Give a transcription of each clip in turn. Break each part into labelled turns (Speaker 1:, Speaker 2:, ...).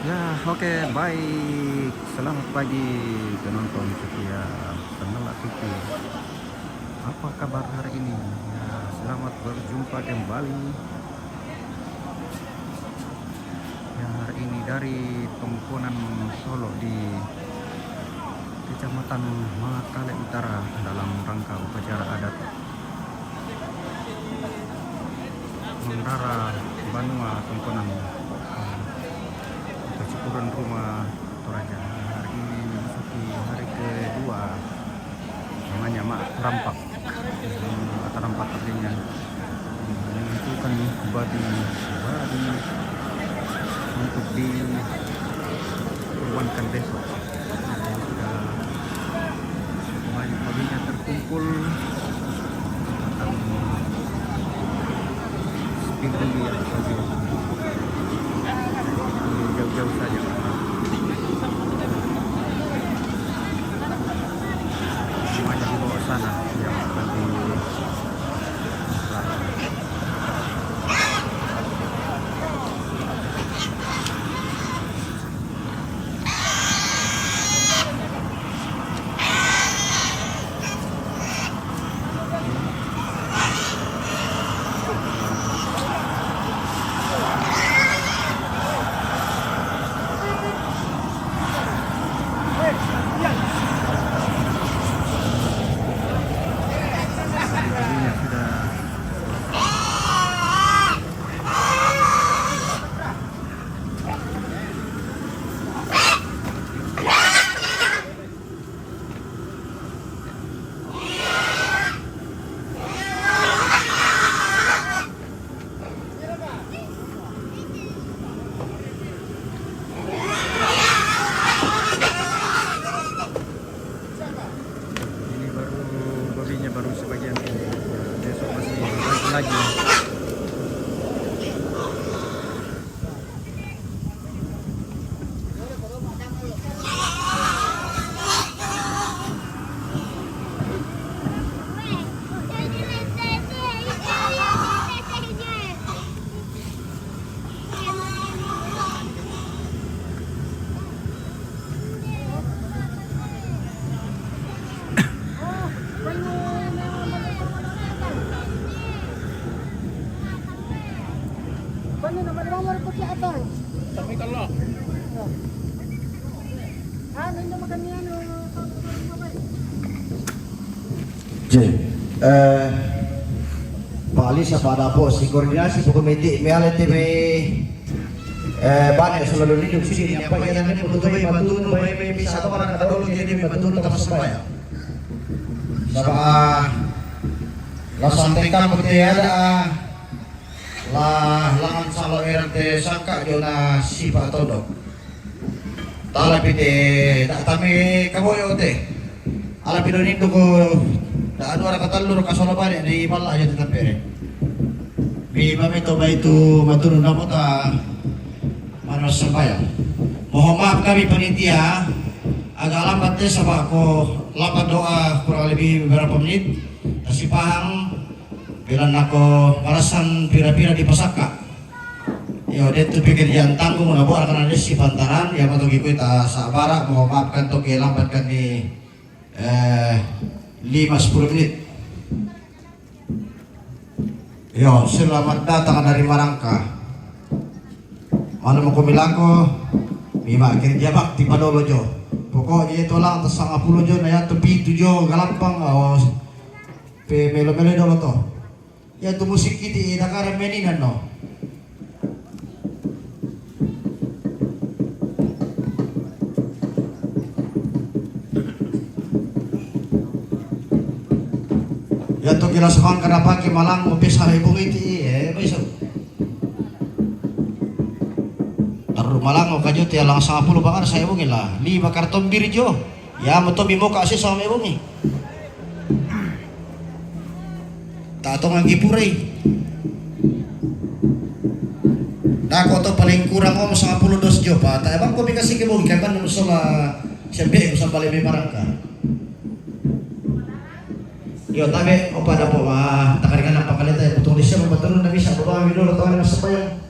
Speaker 1: Ya, oke, baik. Selamat pagi penonton setia Senela TV. Apa kabar hari ini? Ya, selamat berjumpa kembali. Ya, hari ini dari Tongkonan Solo di Kecamatan Makale Utara dalam rangka upacara adat Mendara Banua Tongkonan atau Cipuran Rumah Toraja. Hari ini memasuki hari kedua, namanya Mak Rampak. Mata rampak artinya menentukan babi untuk dikurbankan besok. Sudah banyak babinya terkumpul, akan dibeli jauh-jauh saja. Semuanya di bawah sana yang akan di baru sebagian ini. Besok masih banyak lagi.
Speaker 2: Pali sa pada po si koordinasi po komite may alete may banyak selalu lindung sini apa yang ini betul may matuno may bisa ka para kadolo jadi may matuno ka sa baya sa lasantengkan putih ada langan salo erte sangka jona sipa todo talapite tami kaboyo te ala pinonindo ko anu ara katalur kasolabane di pala aja tetap pere bi mamito ba itu maturun na po ta manos sabaya mohon maaf kami panitia agak lambat deh sama aku lambat doa kurang lebih beberapa menit kasi pahang bilang ako marasan pira-pira di pasaka yo dito pekerjaan tanggung na po akan ada si pantaran yang matugi ko ita sa bara mohon maaf kan to kay lambat kan ni 5-10 menit. Yo, selamat datang dari Marangka. Mana mau kumilang ko, mima kerja bakti padolo jo. Pokoknya itu lang atas 50 jo, na yan tepi 7 jo, galampang, pe melo-melo dolo to. Ya tu musik kiti, nakara meninan no. Ya to kira seman kada pagi malang upis hari bungi ti besok. Taruh malang o kajo ti alang 10 bakar saya bungi lah. 5 karton bir jo. Ya moto bimo kasi sa may bungi. Tatong ang gipuray. Dako to paling kurang om 10 dos jo pa. Ta bang ko bi kasi kibungi kan sala siyempre usang bali may Marangka. Yo tabi o pada po takaringan ng pakalita putong di siya mabatulong na bisa baba ang minulo tawa na sa bayan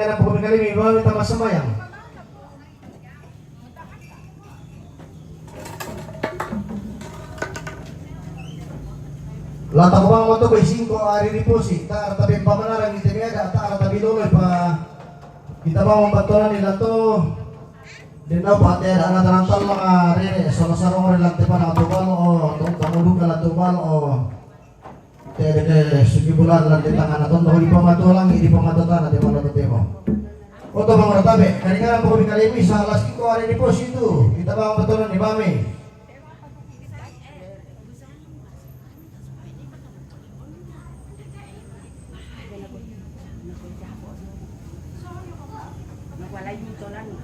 Speaker 2: na po kami kalimi, bawa kita masambayang. Lata ko bang mo to, 5 ari riposi, ta tabi pamanarang kita miyaga, ta tabi loloy pa kita ba mambatulan nila to. Din daw pati ang natanantal mga rene, so nasarong rin lang tipa na tubal o itong kamulong na tubal o tede sugibulan lang di tangan na itong hindi pa matulang, hindi pa matatan, di pa natutimo. O ito mga ratabi, kanina po kami kalimi sa alas 5 ari riposi ito, kita ba mambatulan ni Mami?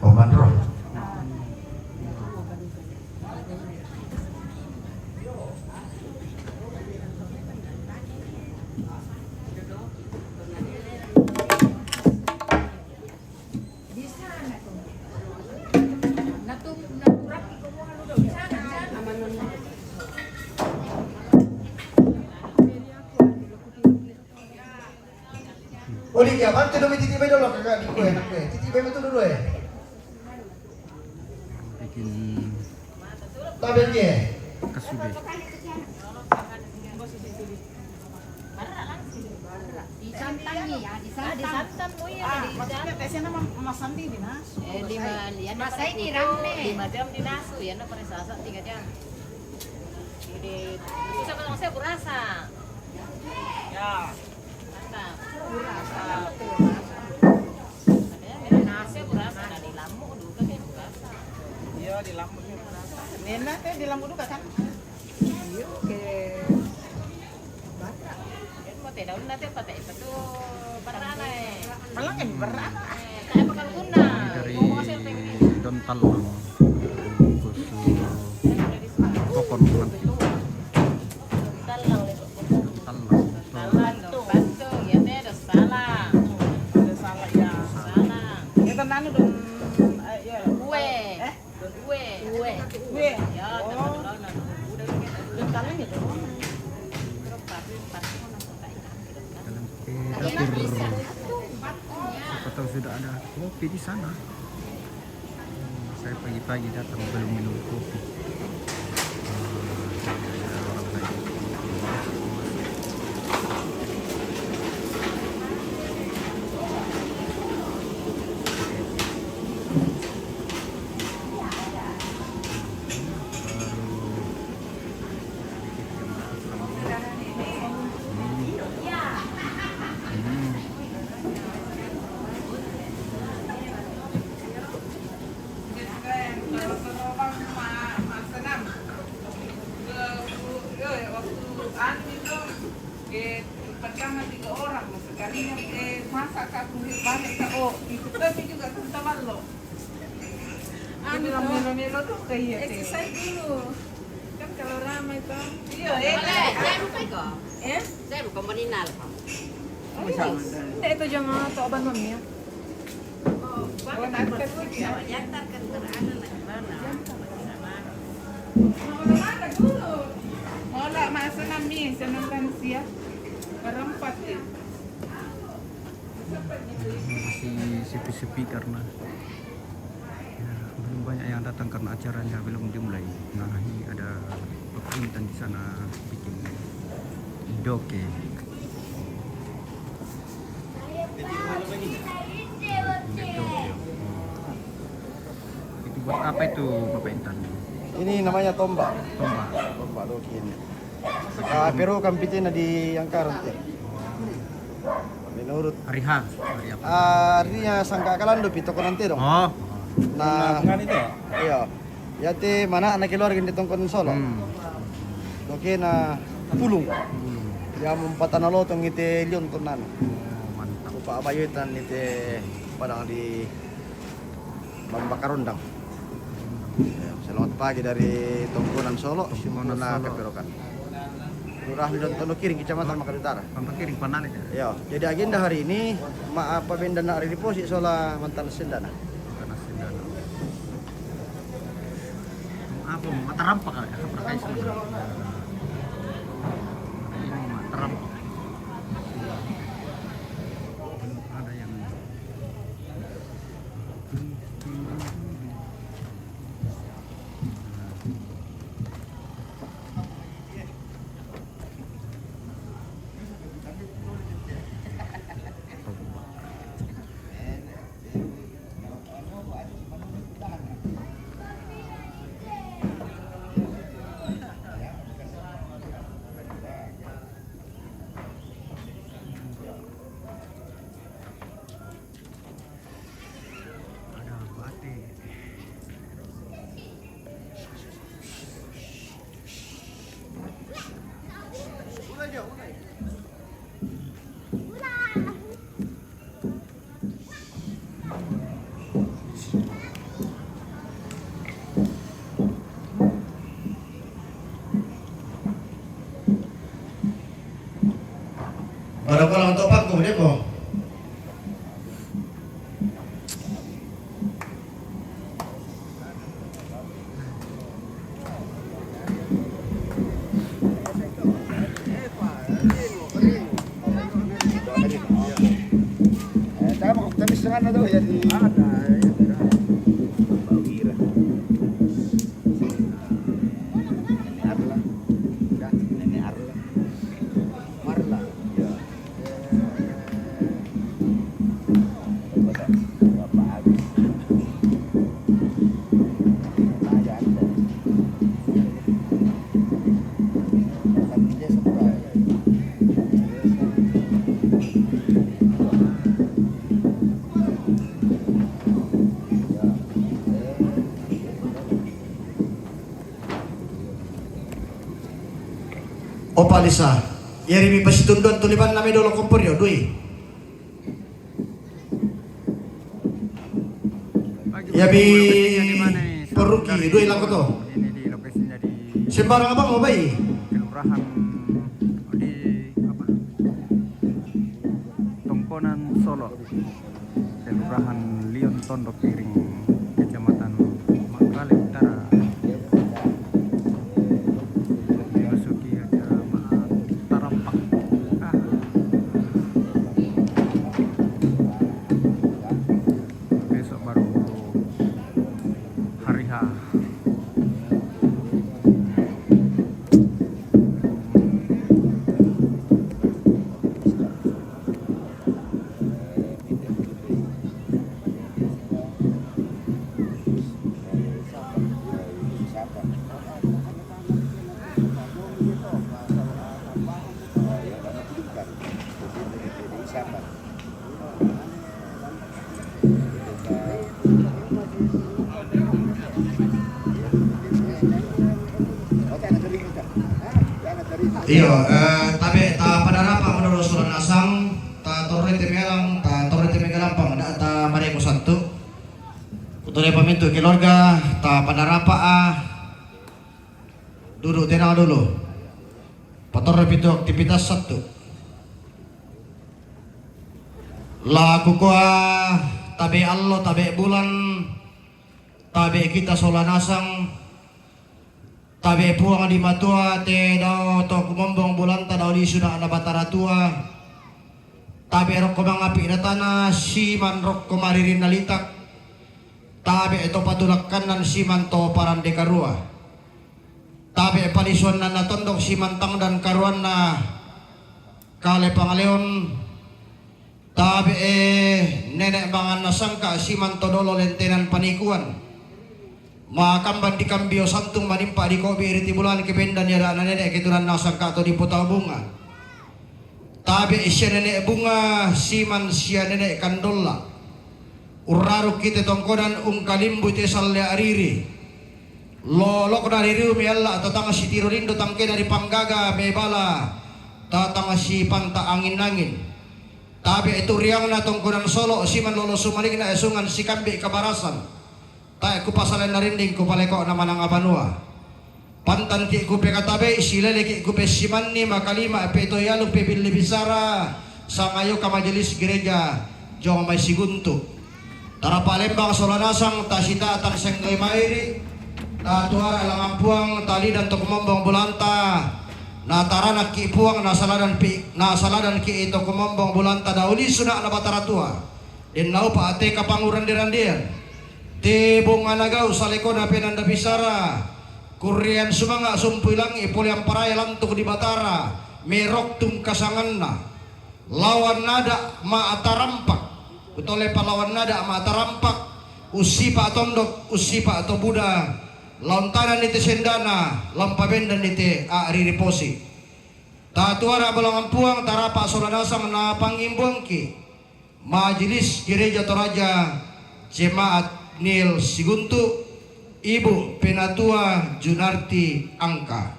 Speaker 2: O mandro. Uli kya, kan tuloy titibay dulu kakak di kue, nak kue. Titibay mo dulu
Speaker 1: Bikin
Speaker 2: Tabel dia.
Speaker 1: kasube.
Speaker 3: Disantangi ya, disantan mo yan.
Speaker 4: Maksudnya tesnya nama Mas Sandi dinas.
Speaker 3: Masay ni rame.
Speaker 5: 5 jam dinaso, yan na pare sasa 3 jam. Jadi bisa kalau saya berasa.
Speaker 4: Ya.
Speaker 5: Mantap.
Speaker 4: Kurasa.
Speaker 5: Ada nasi berasa dari lamu dulu kan berasa.
Speaker 4: Iya di lampu kurasa. Nena teh di lampu juga kan? Iya ke bata.
Speaker 5: Kan mau teh daun nanti patah itu tuh berana
Speaker 4: Malang kan berat.
Speaker 5: Kayak bakal guna.
Speaker 1: Dari
Speaker 5: Mau kasih yang ini.
Speaker 1: Don Talang bungkus kokon nanti
Speaker 5: Talang
Speaker 1: talang
Speaker 5: Talang tuh bantu ya teh ada salah.
Speaker 4: Ada salah ya.
Speaker 5: Salah.
Speaker 4: Kita nanu dong. Ya.
Speaker 5: Kue.
Speaker 4: Eh?
Speaker 5: Kue. Kue.
Speaker 4: Gue.
Speaker 5: Ya, teman orang udah
Speaker 4: Udah kalian gitu.
Speaker 5: terus pasti mau nonton kayak gitu kan.
Speaker 1: dalam dapur. Siapa tahu sudah ada kopi di sana. Saya pagi-pagi datang belum minum kopi. Ada orang lain.
Speaker 4: Pertama 3 orang, sekalinya masak aku balik ke itu tapi juga tentang lo. Milo tuh kayak
Speaker 3: Exercise dulu. Kan kalau ramai tuh.
Speaker 4: iya
Speaker 5: Saya lupa kok.
Speaker 3: Ya?
Speaker 5: Saya lupa meninal.
Speaker 3: Hindi, ito dyan mga tauban mami ya.
Speaker 4: kalau nanti kan
Speaker 5: Jantar kan berada lagi mana?
Speaker 4: mana dulu mola masa nami senangkan siap berempat ya
Speaker 1: Masih sepi-sepi karena ya, belum banyak yang datang karena acaranya belum dimulai. Nah, ini ada permintaan di sana bikin doke. Itu buat apa itu Bapak Intan?
Speaker 6: Ini namanya tombak,
Speaker 1: Tombak.
Speaker 6: tombak doki ini. Pero kampitin na di angkaran teh. Menurut
Speaker 1: Hari H, hari apa?
Speaker 6: artinya sangka kalando pito ko nanti dong.
Speaker 1: Oh.
Speaker 6: Na iya. Yate mana anak keluarga di tongkon solo. Doki na pulung. Ya mumpatan lotong ite lion tunan.
Speaker 1: Oh, mantap.
Speaker 6: Upa abayutan ite padang di Bambakarundang. Selamat pagi dari Tongkonan Solo,
Speaker 1: Tongkonan
Speaker 6: Simona
Speaker 1: Solo.
Speaker 6: Keperokan. Kelurahan dan Tono Kiring, Kecamatan Makassar Utara.
Speaker 1: Pampak kiring panalik ya.
Speaker 6: Ya, jadi agenda hari ini apa benda nak riposi soal mantan sendana.
Speaker 1: Karena sudah apa mata rampak kali ya pakai semua. Ini mata rampak. Ada yang
Speaker 6: tuh ya di
Speaker 1: Ada ya.
Speaker 6: Bawira. Nenek Arla. Ya, Nenek Arla. Marla. Ya. Bapak Agus. Aja ada. Kan dia semua.
Speaker 2: Opalisa, yari mi pasitundon tulipan nami dolo kompor yo dui. Yabi peruki dui lang ko to.
Speaker 1: Ini di lokasinya di
Speaker 2: Sembarang abang mau bayi.
Speaker 1: kelurahan di apa? Tongkonan Solo. Kelurahan Lion Tondok Piring, Kecamatan Mangkale Utara. Dimasuki acara Tarampak. Ah. Besok baru hari H.
Speaker 2: Iyo, tabe ta padarapa menurut surat asam, ta torre temelang, ta torre temegalampang, da ta maremo santo. Utole pamintu keluarga, ta padarapa duduk tenang dulu. Patorre pitu aktivitas satu. Laku kuah tabe allo, tabe bulan, tabe kita solanasang, tabe puang di matua te dao to kumombong bulan ta dao di sudah ana batara tua. Tabe rok komang api na tanah si man rok komaririn nalitak. Tabe ito patulak kanan si man to parande karua. Tabe palisuan na natondok si mantang dan karuan na kale pangaleon. Tabe nenek mangan nasangka si man to dolo lentenan panikuan. Makamban di kambio santung manimpa di kopi iriti bulan kebendan ya anak nenek keturunan nasangka atau di putau bunga. Tabe isya nenek bunga siman sia nenek kandolla. Uraru kita tongkodan kalimbu te salle ariri. Lolok dari riu mi alla tatang si tirolindo tangke dari panggaga mebala tatang si panta angin-angin. Tabe itu riang na tongkodan Solo siman lolo sumaling na esungan si kambi kabarasan. Tak ku pasalan narinding ku paleko nama nang abanua. Pantan ki ku pekatabe silele ki ku pesimanni makalima peto yalu pebili bisara sangayo ka majelis gereja jong may siguntu. Tara Palembang solanasang tasita tan senggoy mairi. Ta tuara langampuang tali dan tokumombong bulanta. Na tarana ki puang na saladan ki ito kumombong bulanta dauli suna na bataratua. Den nau pa ate kapanguran dirandian. Tibong anagaw sa likod na pinanda bisara. Kurian sumanga sumpulang ipuliang paraya lantuk di batara. Merok tung kasangan na. Lawan nada maatarampak. Utole palawan nada maatarampak. Usipa tondok, usipa atau Buddha. Lontanan iti sendana, lampabendan iti aaririposi. Tatuara balangampuang tarapa solanasang na pangimbuangki. Majelis Gereja Toraja Jemaat Nil Siguntu, Ibu Penatua Junarti Angka.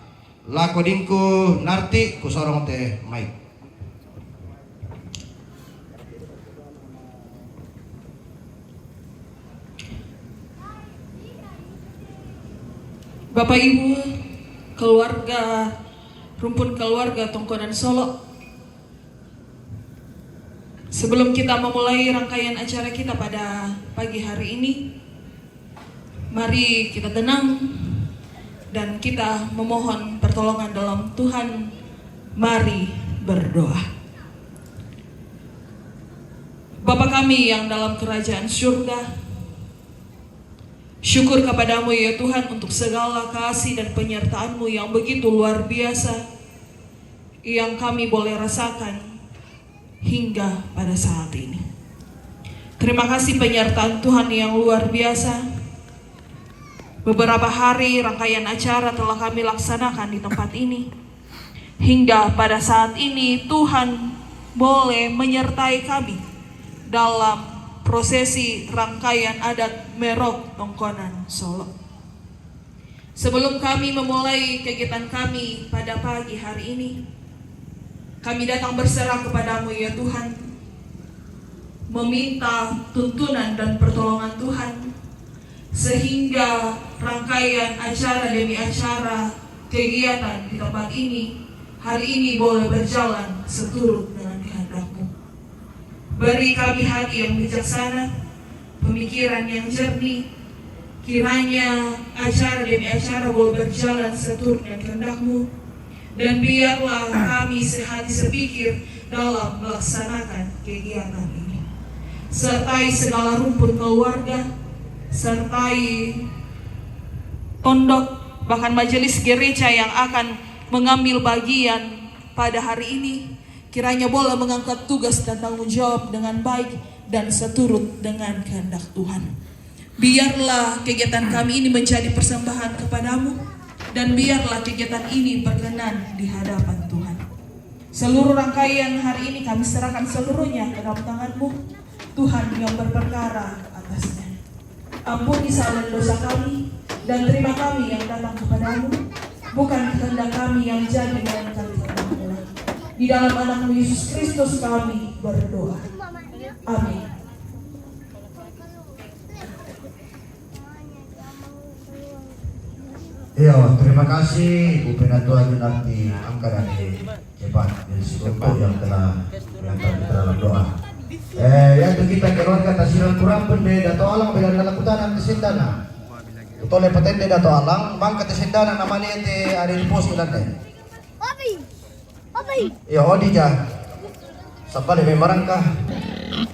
Speaker 2: Lakodingku Narti kusorong teh Mike.
Speaker 3: Bapak Ibu, keluarga, rumpun keluarga Tongkonan Solo. Sebelum kita memulai rangkaian acara kita pada pagi hari ini, mari kita tenang dan kita memohon pertolongan dalam Tuhan. Mari berdoa. Bapa kami yang dalam kerajaan surga, syukur kepadamu ya Tuhan untuk segala kasih dan penyertaan-Mu yang begitu luar biasa yang kami boleh rasakan hingga pada saat ini. Terima kasih penyertaan Tuhan yang luar biasa. Beberapa hari rangkaian acara telah kami laksanakan di tempat ini. Hingga pada saat ini Tuhan boleh menyertai kami dalam prosesi rangkaian adat Merok Tongkonan Solo. Sebelum kami memulai kegiatan kami pada pagi hari ini, kami datang berserah kepadamu ya Tuhan, meminta tuntunan dan pertolongan Tuhan, sehingga rangkaian acara demi acara kegiatan di tempat ini hari ini boleh berjalan seturut dengan kehendak-Mu. Beri kami hati yang bijaksana, pemikiran yang jernih, kiranya acara demi acara boleh berjalan seturut dengan kehendak-Mu, dan biarlah kami sehati sepikir dalam melaksanakan kegiatan ini. Sertai segala rumpun keluarga, sertai pondok, bahkan majelis gereja yang akan mengambil bagian pada hari ini, kiranya boleh mengangkat tugas dan tanggung jawab dengan baik dan seturut dengan kehendak Tuhan. Biarlah kegiatan kami ini menjadi persembahan kepadamu, dan biarlah kegiatan ini berkenan di hadapan Tuhan. Seluruh rangkaian hari ini kami serahkan seluruhnya ke dalam tangan-Mu, Tuhan yang berperkara atasnya. Ampuni salah dosa kami, dan terima kami yang datang kepadamu, bukan kehendak kami yang jadi, melainkan kehendak-Mu. Di dalam anak-Mu Yesus Kristus kami berdoa. Amin.
Speaker 2: Iya, terima kasih Bu Penatu Ajunarti Angkarani Cepat dari Sikonto yang telah mengantar kita dalam doa. Yang kita keluarga tasiran kurang bende dato alang bila dalam kutanan kesendana. Utole patende dato alang bangka kesendana namanya ente ada di pos ulang deh. Iya, odi ja. Sampai di merangkah.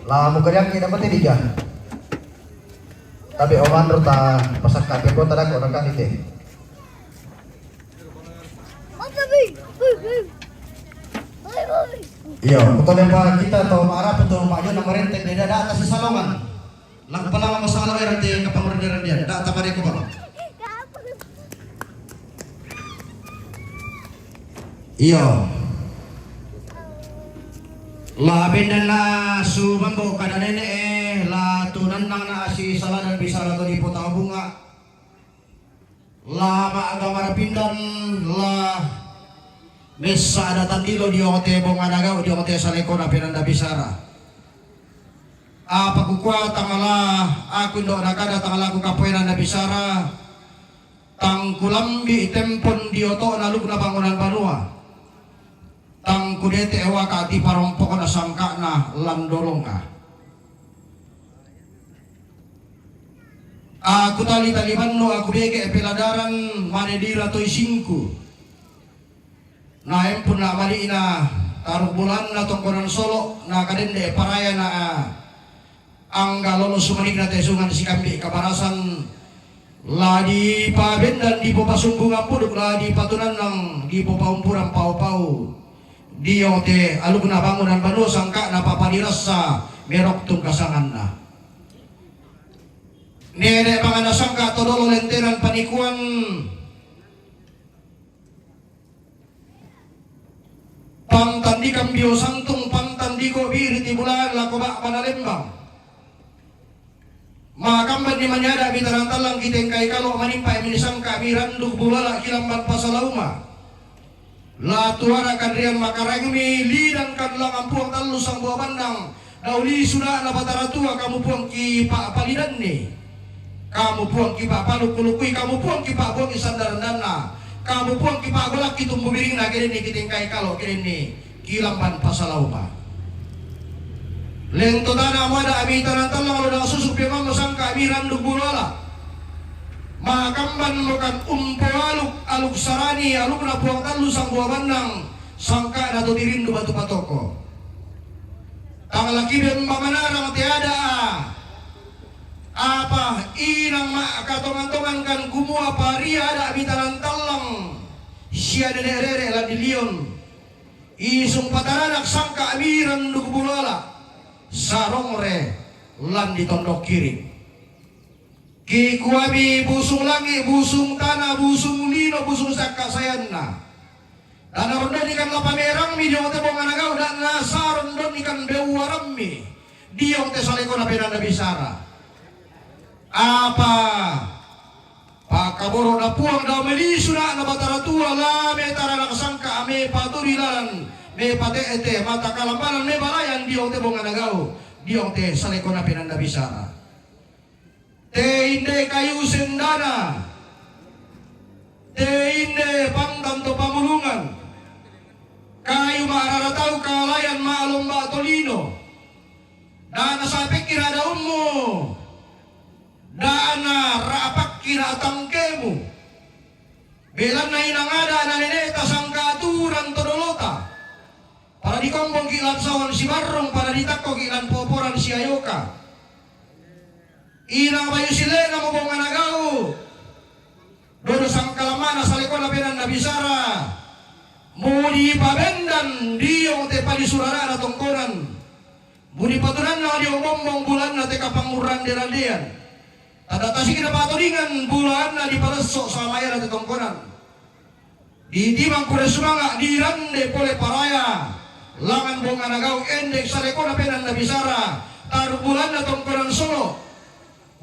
Speaker 2: Lah mau kerja kita dapat di ja. Tapi oman rota pasak kaki kota dak orang kan itu. Iya, betul ya kita tahu marah betul Pak Jo nomor rentek di dada atas salongan. Lang pala masalah era di kepengurusan dia. Dak tabari ko ba? Iya. La bendan la sumambo kada nene la tunan nang na si salah dan bisa la di potang bunga. La agama pindan la mesa datang dilo di ote bonganagaw di ote saleko na pinanda bisara. Apa kukwa tangala aku ndo nakada tangala ku kapoeran na bisara. Tangkulambi tempon di oto na lugna bangunan banua. Tang kudete ewa ka ti parompok na sangka na landolong ka. Aku tali taliban no aku bege peladaran manedira toy singku. Na empun na mali na taruh bulan na Tongkonan Solo na kadende paraya na angga lolo sumanik na tesungan si kambi kabarasan la di pabendan di popasumbungan puduk la di patunan ng di popaumpuran pau-pau di ote alug na bangunan banu sangka na papadiras sa Merok Tungkasangan na nene mga nasangka todolo lenteran panikuan pamtandi kambio santung pamtandi ko biri tibulan lakoba manalembang makamban di manyada bitarantalang kitengkai kalau manimpa minisang kabiranduk bulala kilamban pasalauma la tuara kadrian makarangmi lidang kadlang ampuang talu sang buah bandang dauli sudah na bataratua kamu puang ki pak palidan ni kamu puang ki pak palukulukui kamu puang ki pak buang isandaran dana kamu puang ki pak golak ki tumbuh biring na kini ni kitengkai kalau kini ni kilamban pasalauma lento dana amada abitan talang lo dang susuk pemang sang kabiranduk bulala makamban bukan aluk aluk sarani aluk na puang talu sang buah bandang sangka na to dirindu batu patoko tangalaki ben mamanarang tiada apa inang katongan-tongan kan kumua paria ada bitanan talang siya derere la dilion isung pataranak sangka amiran dukubulala sarongre lan di tondok kiri ki kuami busung langi busung tanah busung lino busung sakka sayanna dan ronda ikan lapa merang mi diong te bonganagau dan nasaron don ikan bewaram mi diong te saleko na penanda bisara apa Pak Kaboro na puang daw melisuna na batara tua la me tara nakasangka ame paturilan me pate mata kalambanan me balayan diong te bonganagau diong te saleko na penanda bisara te inde kayu sendana te inde pantan to pamulungan kayu mararatau kalayan maalomba tolino dana sapek kira daunmu dana rapak kira tangkemu belan na inangada na neneta sangka aturan todolota para dikombong kilan sawan si barong para ditakko kilan poporan si ayoka inang bayu silena mo bonganagau dodo sangkalamana salekona penan na bisara muli pabendan diong te palisurara na tongkonan muli patunan na diong bombong bulan na te kapanguran derandean tadatasi kinapatoringan bulan na di palasok sa maya na te tongkonan di timang kure sumanga di rande pole paraya langan bonganagau endek salekona penan na bisara taru bulan na tongkonan solo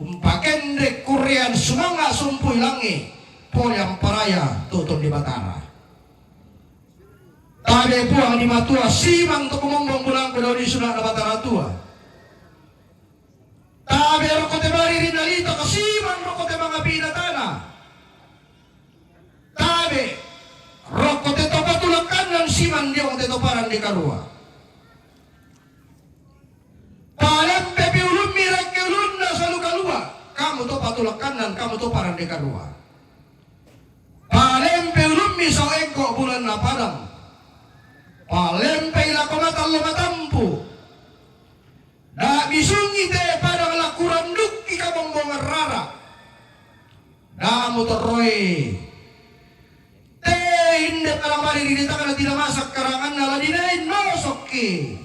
Speaker 2: umpakendek kurian sumanga sumpuy langi polyang paraya tutun di batara tabe puang di matua simang to kumombong bulang ko daw di suna na batara tua tabe rokote bari rinalita kasimang rokote mga binatana tabe rokote to patulakan ng siman diong te toparan di karua palempe piulun mirak keulun na sa lukalua kamu to patulakan ng kamu to paran di karua palempe ulumi sa eko bulan na padang palempay la kumatal matampu da bisungi te padang la kuranduk ikabombong rara da motoroy te inde palang mari diditakan na tidak masak karangan na ladinain nosoki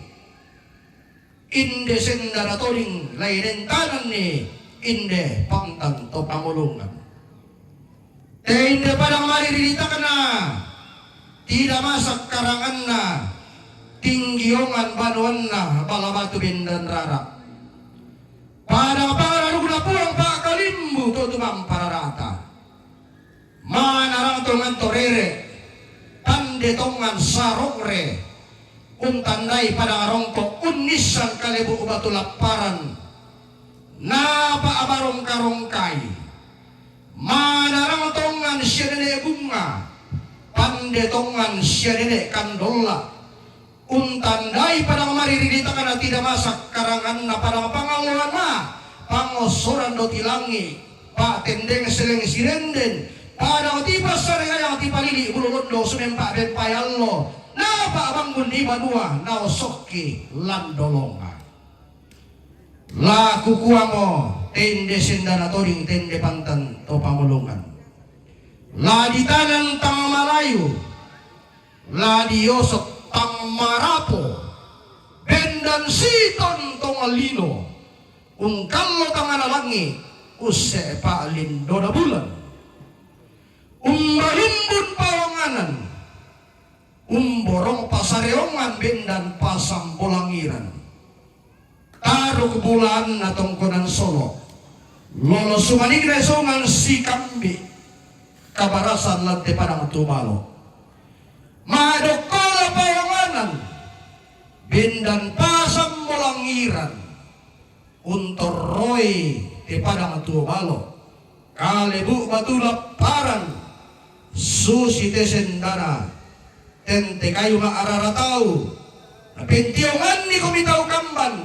Speaker 2: inde sendara toling lainen tanan ni inde pangtan to pamulungan te inde padang mari diditakan na tidak masak karangan na tinggiongan banuan na balabatu bindan rara pada para rugna puang pak kalimbu to tumam pararata manarang tongan torere tande tongan sarokre untandai pada rongkok unisan kalebu ubatu laparan napa abarong karongkai manarang tongan syedene bunga pandetongan siya dede kandola untandai padang mari riditakan na tidak masak karangan na padang pangaluan na pangosoran do tilangi pak tendeng seleng sirenden padang tiba sarengayang tipalili bululondo sumempa bempayallo na pak bangun di badua na osoki landolonga la kukuamo tende sendana toring tende pantan to pamulungan la di tanan tang Malayu la di yosok tang Marapo bendan siton tong alino ungkallo tang analangi use pa lindo na bulan umbalumbun pawanganan umborong pasareongan bendan pasang bolangiran taruh bulan na tongkonan solo lolo sumanig resongan si kambi kabarasan lante padang tumalo madokola pawanganan bindan pasang molangiran untoroy te padang tumalo kalebu batulap paran susi te sendana tente kayu maararatau napentiyongan ni komi tau kamban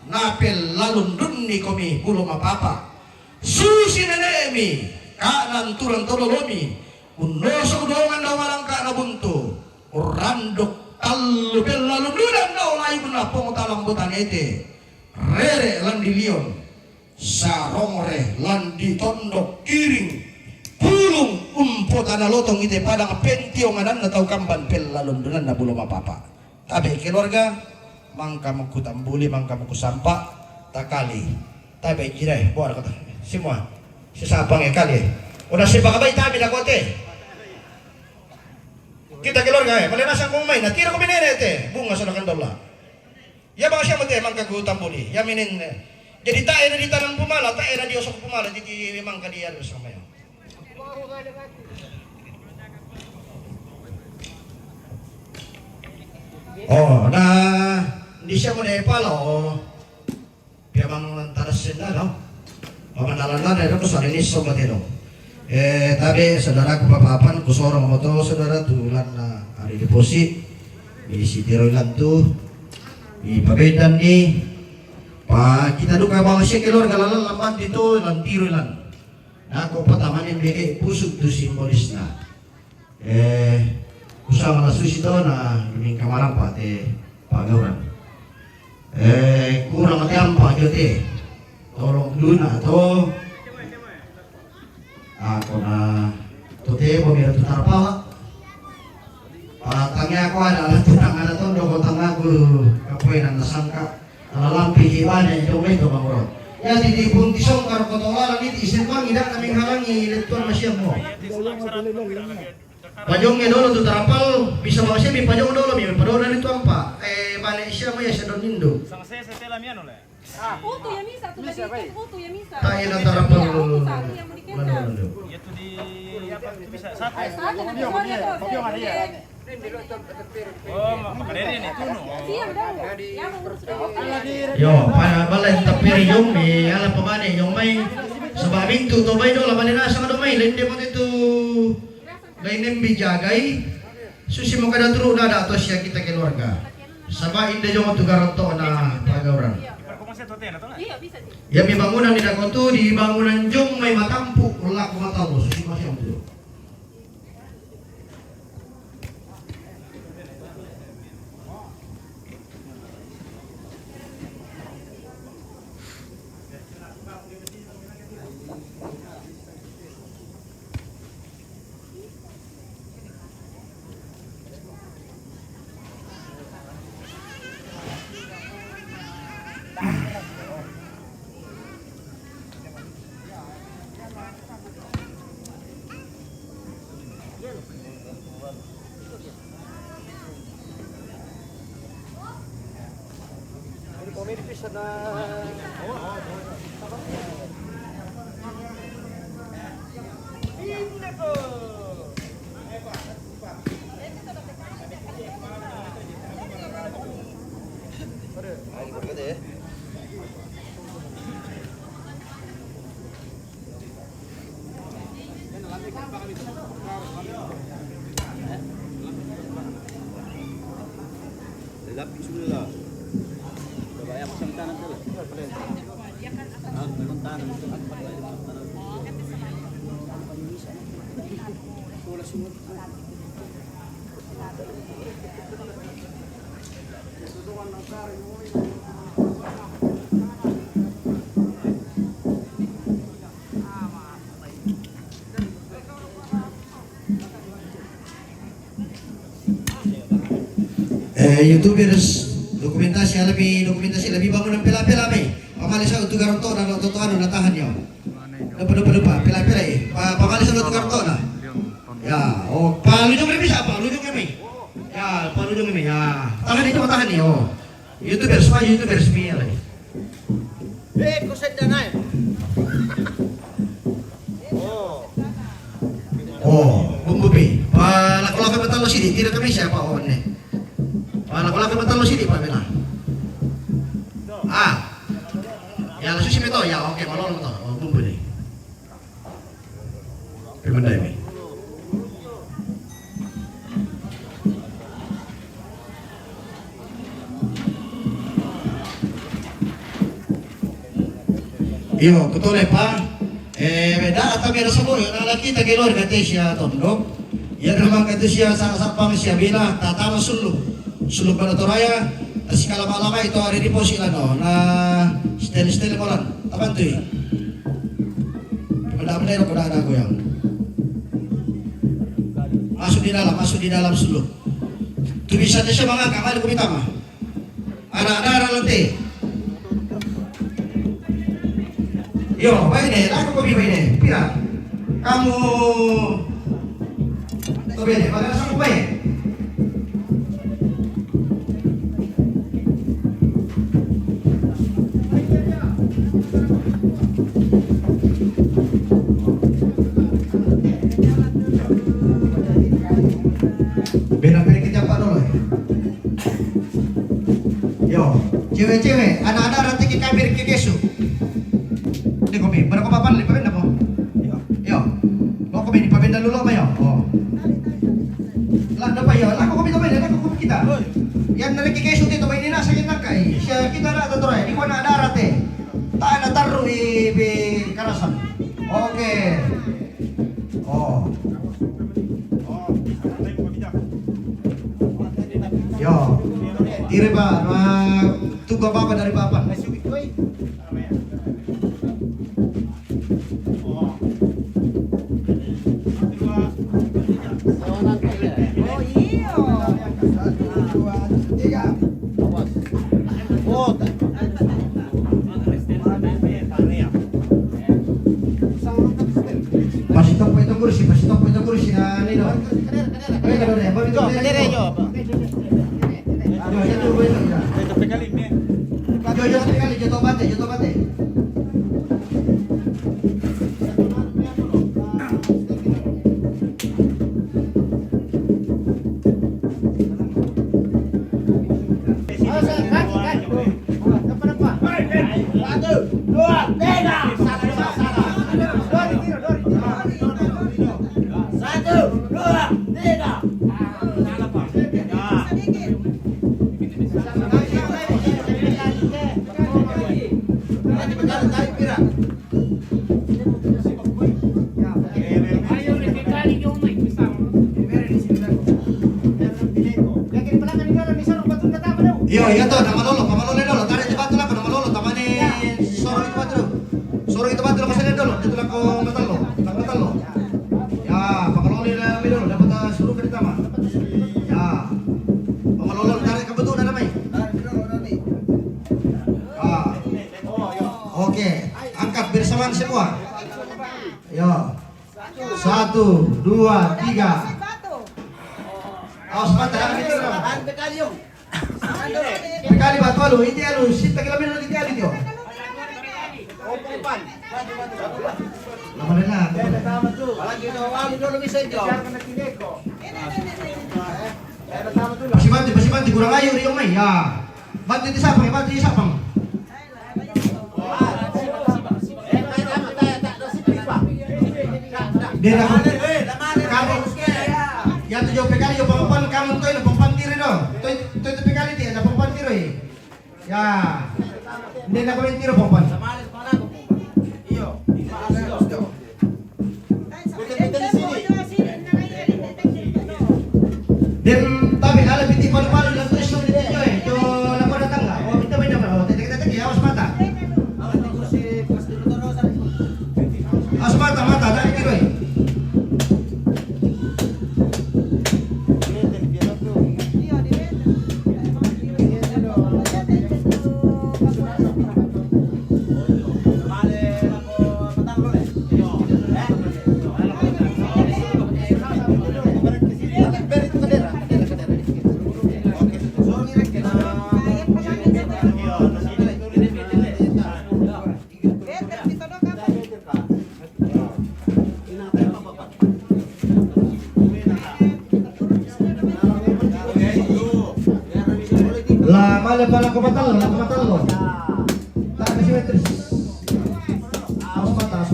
Speaker 2: napel lalundun ni komi pulo mapapa susi nenemi kanan turun tololomi unosok dongan dawalang ka na buntu urandok tallu bellalu dudan daw layu na pengutalang butan ete rere landi lion sarongre landi tondok kiring pulung umpotana lotong ite padang pentionganan na tau kamban bellalu dudan na belum apa-apa. Tabe keluarga mangka muku tambuli mangka muku sampak takali tabe jirai buat kata semua sesapang ya kali udah sebab baik tabe dah kote kita keluarga ya paling nasang kong main na tira ko binene te bunga sa nakandola ya bang siya mate mangka ku tambuli ya minin jadi tae na di tanang pumala tae na di osok pumala di mangka dia bersama ya. Oh, nah, di siya mo na ipalo, biya mang tarasin na, no? Pamanalan na, no? Kusari ni Sobatino. Tabi, saudara ko papapan, kusorong mo to, saudara, tulan na ari deposi, isi tiroy lang to, ipabedan ni, pa kita duka bang siya kilor, kalalan lambat dito, lang tiroy lang. Ako patamanin bigay, pusog to simbolis na. Usama na susi to na yung kamarang pati pagawran. Kurang ati ang pagyote. Tolong luna to. Ako na tote pamira to tarpawa. Tangya ko adalah tunang ada to doko tangaku kapoy na nasangka. Alalampi hiwane yung may tumangurot. Ya di pun tisong karo kotowalan iti isin bang idak naming halangi letuan masyam mo. Pajongnya dulu tuh terapal bisa bawa siya may pajong dulu may padoran itu apa balik siya mo ya siya doon nindo
Speaker 4: Foto ya misa, tuh tadi foto ya misa.
Speaker 2: tayo na terapal
Speaker 4: Yang mau dikendang.
Speaker 7: Itu di apa itu bisa satu.
Speaker 4: Satu nanti soalnya tuh.
Speaker 7: Oh, makan ini nih kuno.
Speaker 4: Siang dah. Yang urus dah.
Speaker 2: yo balay tapir yung may alam pa man yung may sababing to bay do laban na sa do may lende mo itu lain bijagay susi mo kada turu na datos siya kita keluarga sama inda yung tugaranto na pagawran.
Speaker 4: Iya bisa sih.
Speaker 2: Ya may bangunan ni Dakoto, di bangunan jong may matampu, wala ko matalo, susi masya ang YouTubers dokumentasi lebih bangun ng pila-pila may pamalis sa utu garanto na totoano natahan niyo. Lupa pila-pila pamalis sa utu garanto na. Ya, oh palujong kami siya, palujong kami. Ya, palujong kami. Ya, tahan niyo. YouTubers pila lagi.
Speaker 6: Kuset jangan.
Speaker 2: Bumbupi. Palak-palak betal sini, tidak kami siapa awalnya. Palak-palak betal sini Pak Bena. Ya susi meto ya, oke malon to. Bumbu ni. Benda ini. Iyo, kutole pa. Beda atau beda semua yang laki tak keluar kata siya tondok. Ya naman kata siya sa sapang siya bila tatama sulu. sulog Banatoraya, si kalama-lama ito ari po sila no, na stel-stel mo lang, taban to eh. Madami na rin ko yan. Masuk di dalam sulog. Tulisan siya mga kamali ko bitama. Anak-anak lantai. Yo, baik deh, aku kopi baik deh. Pira, kamu kopi deh, bagaimana sama baik? Beda-beda kita apa dulu? Yo, cewek-cewek, anak-anak rantai ke kamar ke kesu. Ini kopi, berapa papan lipat benda po? Yo, mau kopi di pabenda dulu apa yo? Oh, lah apa yo? Lah kopi to benda, lah kopi kita. Yan na ke kesu dito may nasa kita kay. Siya kita na to try. Di ko na ada rate. Ta na taru i karasan. Oke. Oh. Yo, tiri ba? Tunggu apa dari bapak? Masih topo itu kursi na nino. Yo bate. Yo, iya to, nama lolo dolo, tarik di batu lah, nama lolo, tamane sorong itu batu pasal dolo, itu lah ko matalo. Ya, pakaloli na mi dolo, dapat suruh ke tama. Ya, pakalolo tarik ke betul na namay. Ah, oke, angkat bersamaan semua. Yo, 1, 2, 3. Awas mata, itu Bekali batu alu, ini alu, sita kilometer di kali dia. Lama na. Masih bantu kurang ayo rio mai ya. Bantu di sapang. Dia kamu ya tujuh pekali yo pampan kamu tuh ini pampan tiri dong. Tuh pekali dia ada pampan tiri. Ya. Dia nak pampan tiri pampan. Iyo. Dan tapi ala biti palu-palu lang tulis yung video eh. Ito lang ko datang lah. Oh, kita beda ba? Tetek ya awas mata. Awas mata dari tiro eh. Mala pala ko matalo. Tak kasi metris. Awas mata.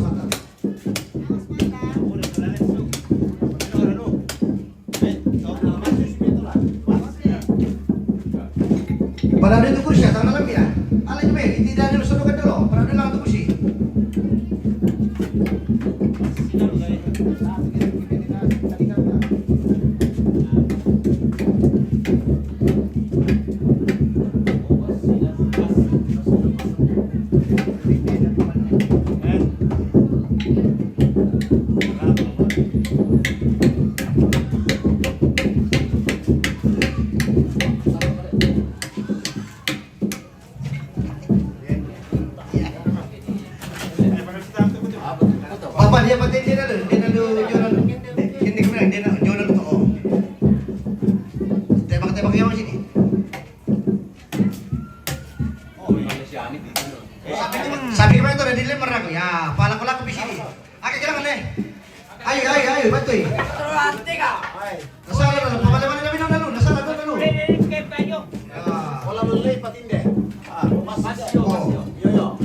Speaker 2: Pada itu kursi, tangan lagi ya. Alay nyo ba, hindi dahil sunugan dulu. Para doon lang ito kursi. Papan dia pati dia na jualan. Hindi ko na, dia na jualan to. Tebak-tebak yaman sini. Sabi ko ba ito, nadilimar ako. Ya, pala ko lang ko bisini. Aka kailangan eh. Ayo, batoy. Nasala na, pamalaman na namin ang lalo. Nasala na lalo.
Speaker 6: Wala mo late patinde. Masyo.
Speaker 2: Oh.
Speaker 6: Yo.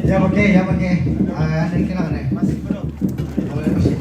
Speaker 2: Ya pakai. Ada yang kailangan eh. Boleh mesin.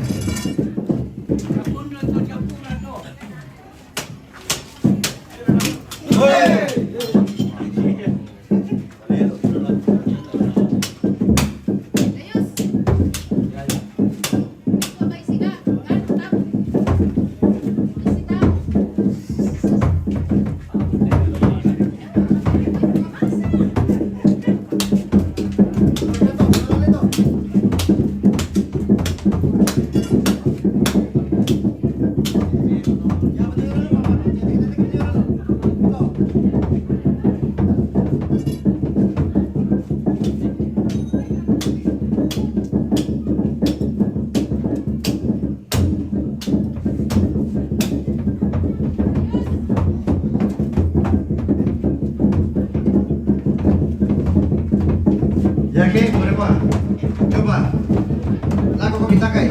Speaker 2: Yakin berapa? Coba. Lagu kau minta kai.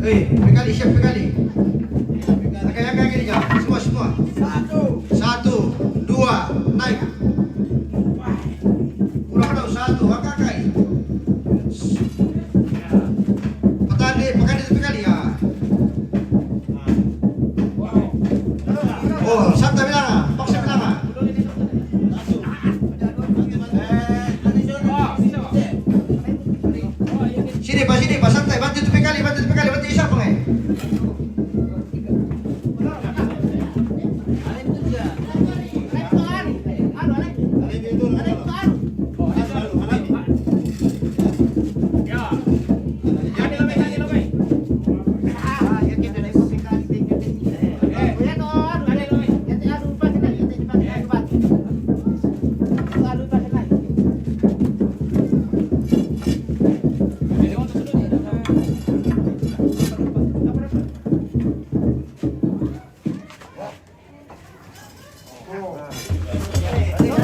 Speaker 2: Pekali siap pekali. Pakai gini ya. Semua. Satu, dua, naik. Kurang tahu satu, kai. Petani, pakai itu pekali ya. Oh, santai bilang, paksa bilang. Sini Pak, santai, bantu itu pekali, bantu isa pengen.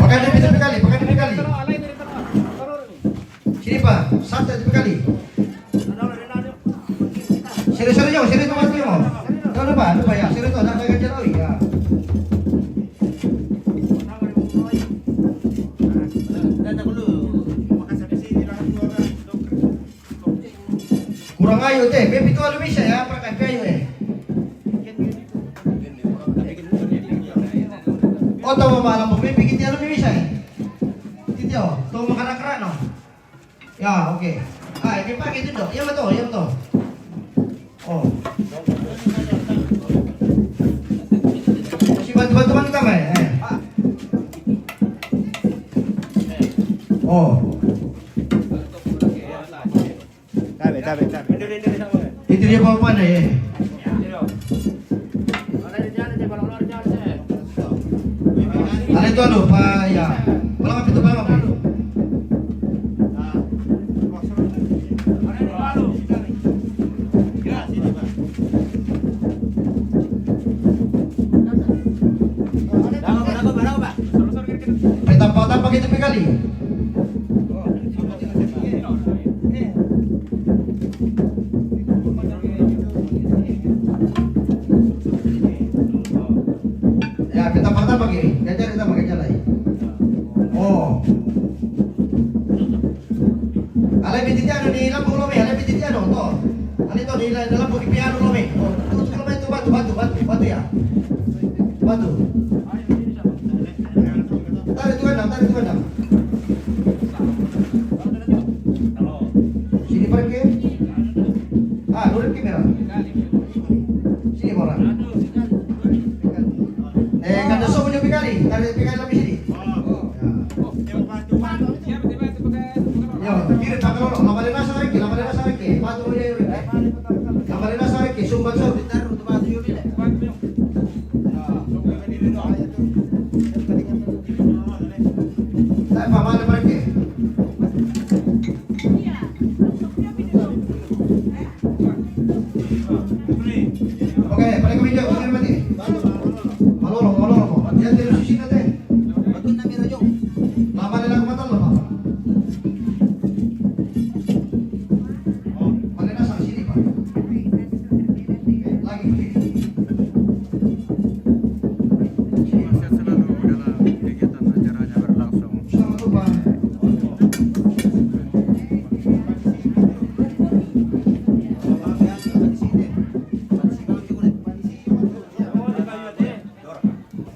Speaker 2: Pakai demi kali. Sini Pak, santai demi kali. Serius tu mas dia mau. Lupa ya, serius tu nak kaya jelawi ya. Kurang ayo teh, baby tu alu bisa ya, pakai kayu Oh, tahu malam mo, baby kita alu bisa Kita tahu makan kerak no. Ya, oke. Ini pakai itu dong. Yang betul. Oh. Si bantu kita mai. Oh. Tabe. Itu dia bawa mana ya? Ada itu Pak ya. Balap itu. Tampak-tampak itu kali. Ya, tampak-tampak ini. Ganjar kita pakai jalan. Oh. Alay bititiano ni lampu lome, alay bititiano to. Ano to ni lampu di piano lome. Oh, tutup lome itu batu ya. Batu. Tarik itu kandang. Sini pergi. Ah, nurut kamera. Sini bola. Kanda so punya pikali. Tarik pikali lebih sini. Yo, kiri takalo, labalena sariki. Batu punya yuri. Labalena sariki, sumbat so ditaruh tu batu yuri. Tak pamana pergi. Oke, balik ke video, balik mati. Malolo. Dia terus sisi nanti. Bagus nak mira jom. Lama dah aku matal loh. Balik dah sampai sini pak. Lagi begini.
Speaker 1: Sehat selalu dalam kegiatan acaranya berlangsung.
Speaker 2: Sama tu pak.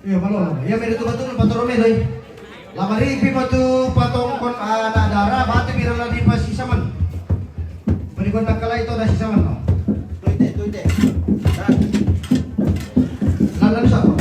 Speaker 2: Iya malolo. Ya meru tu betul patron meru. Lama ripi batu patong kon anak darah batu biarlah di pas sisaman. Beri kon nakala itu ada sisaman no. Tuite. Lalu siapa?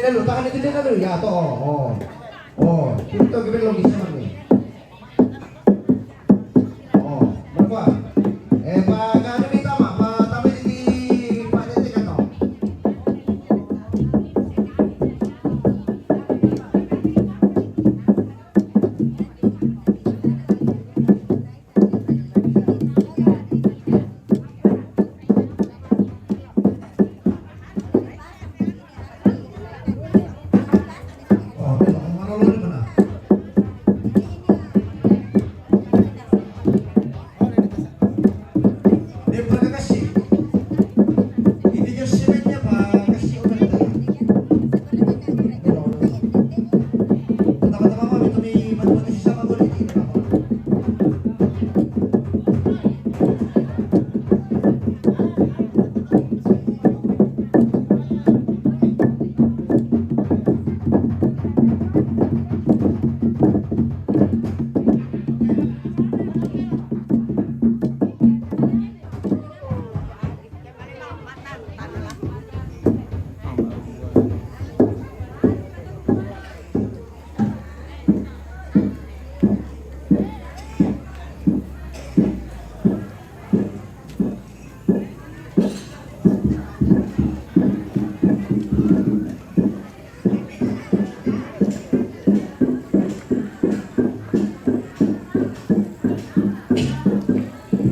Speaker 2: Tahan itu dia dulu ya toh. Oh, kita gimana logis sama nih. Oh, berapa? Pak kanu minta Pak tapi di Pak Jati kan toh.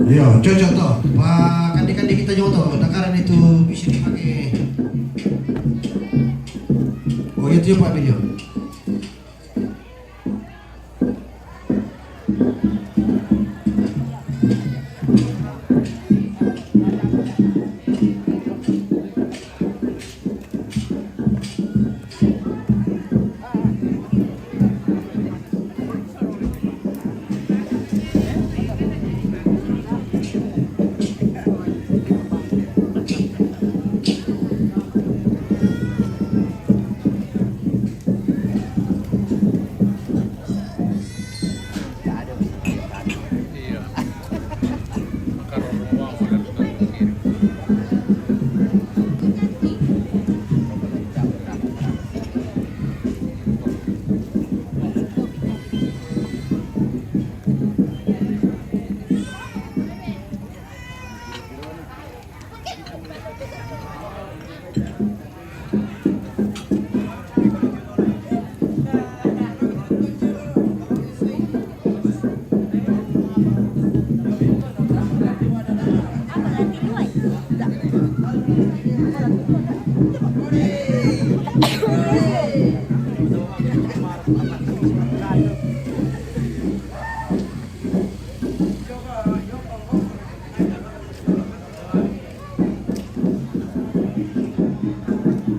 Speaker 2: Yo, cocok toh. Pak kandi-kandi kita juga toh. Dakaran itu bisa dipakai. Oh itu ya Pak Bilio.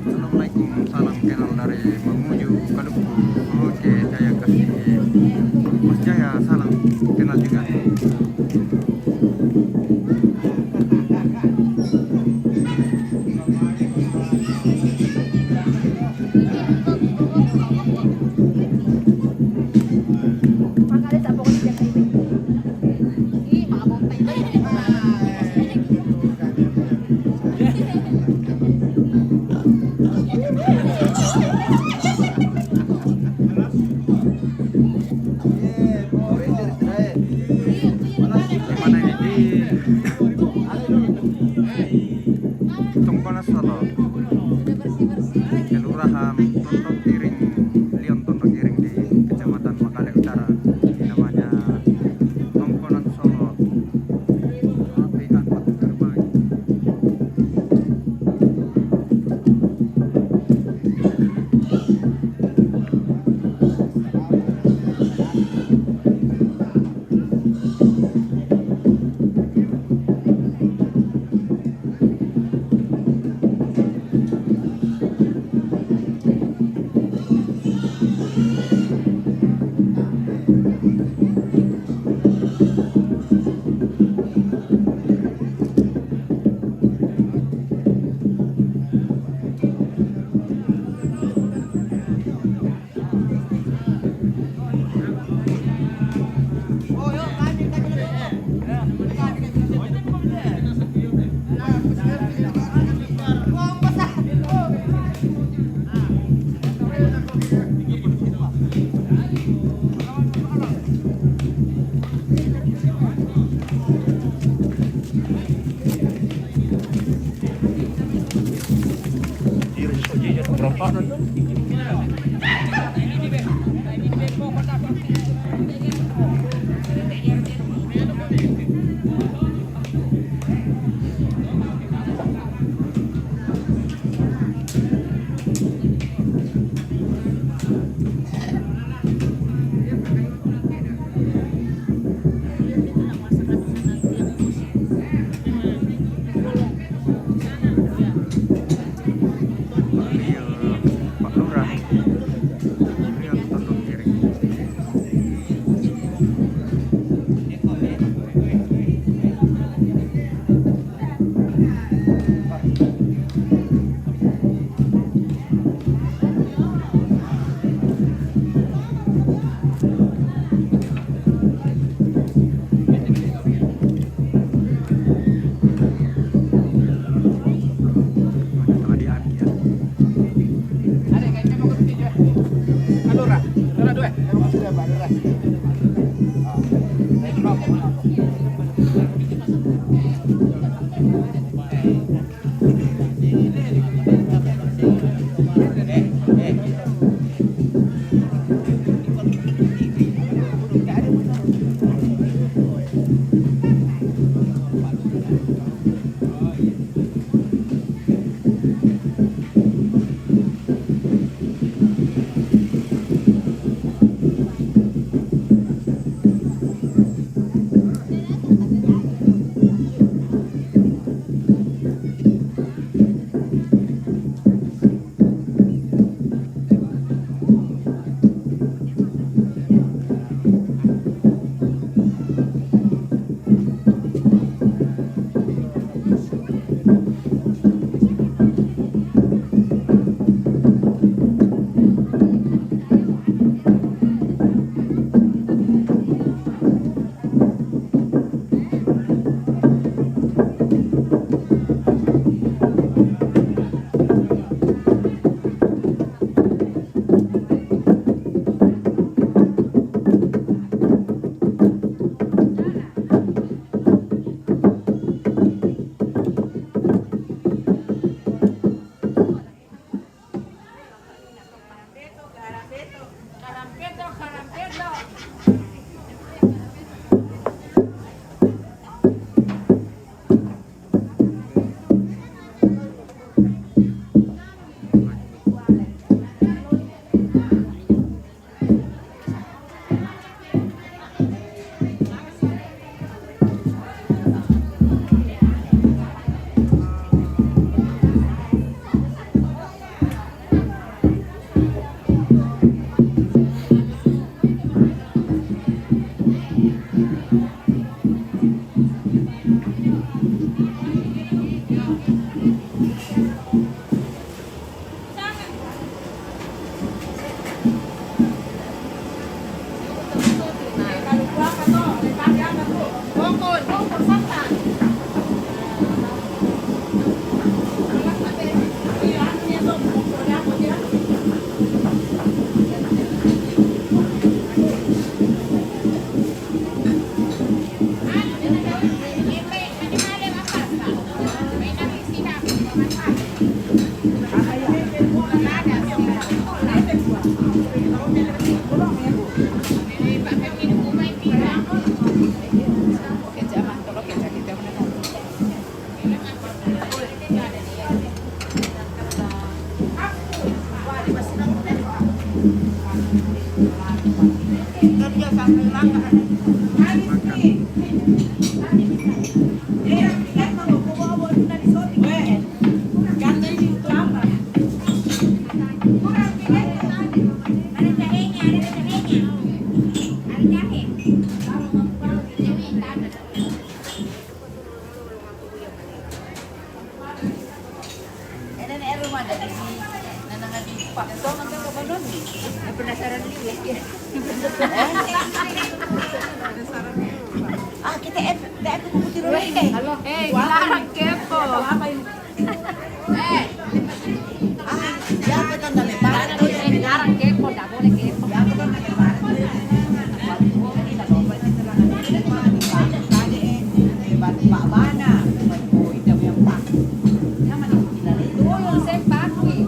Speaker 1: Assalamualaikum, salam kenal dari Mamuju Kaluku. Oke, saya kasih Mas Jaya salam kenal juga.
Speaker 5: Makanya sa pokok siya kayo. Maabot tayo.
Speaker 1: Gimana ini di Tongkonas Solo, Kelurahan Tontong Giring, Lion Tontong Giring di Kecamatan Makale Utara. Namanya Tongkonas Solo. Api angkot terbang. Pak Lurah, Lion Tontong Giring. Tengah diaduk ya.
Speaker 4: Dilarang kepo.
Speaker 5: Dilarang kepo, nggak boleh kepo. Tulong saya pakui.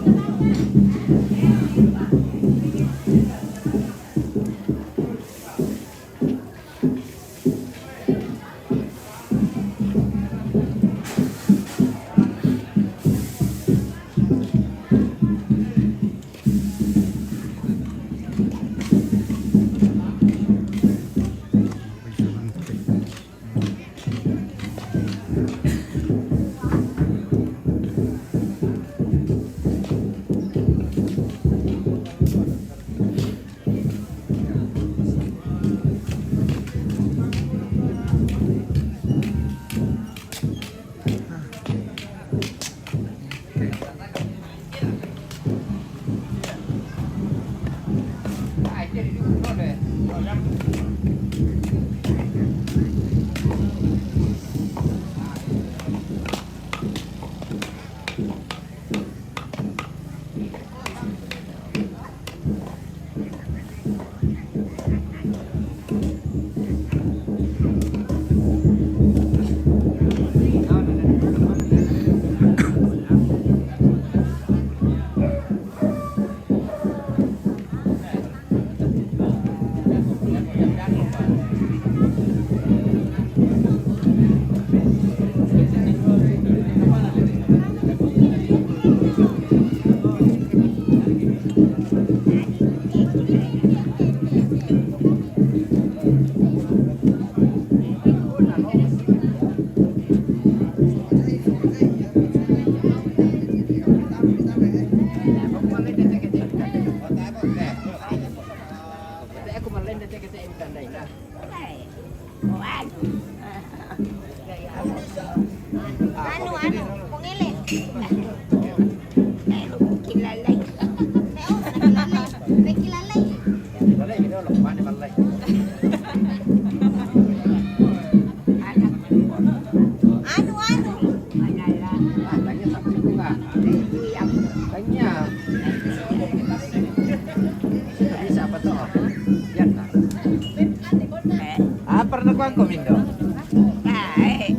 Speaker 7: Pernah kuang komindo.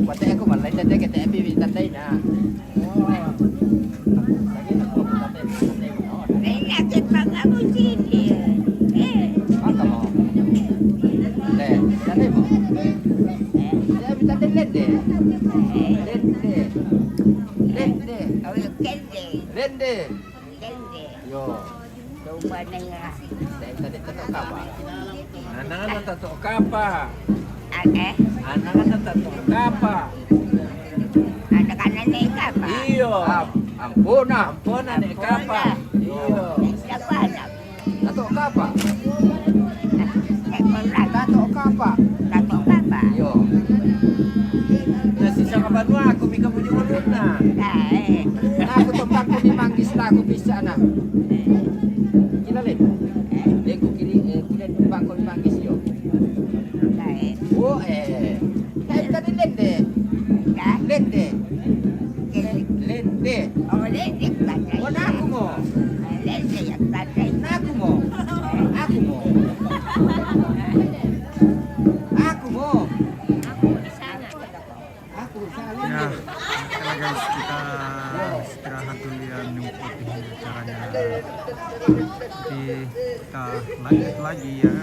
Speaker 7: Pati ako malay dati kita ebi tatay na. Lagi na ko tatay. Maka mo. Tatay mo. Ebi tatay lende. Lende. Yo. Tadi tato kapa. Anangan tato kapa. Anangan tato kapa. Iyo. Ampuna ni kapa. Iyo. Tato kapa. Tato kapa. Iyo. Nasi sa kabanwa, kumika mo yung ulit na. Ako tumpang ko ni Manggis na ako bisa na. Kinalin. Ko kini tumpang ko ni Manggis yo. Oh Kahit ka din lende. Lende. Lende. O naku mo. Naku mo. Aku mo. Aku mo. Aku sana.
Speaker 1: Ya, oke guys, kita istirahat dulu ya, mengikuti caranya. Nanti kita lanjut lagi ya.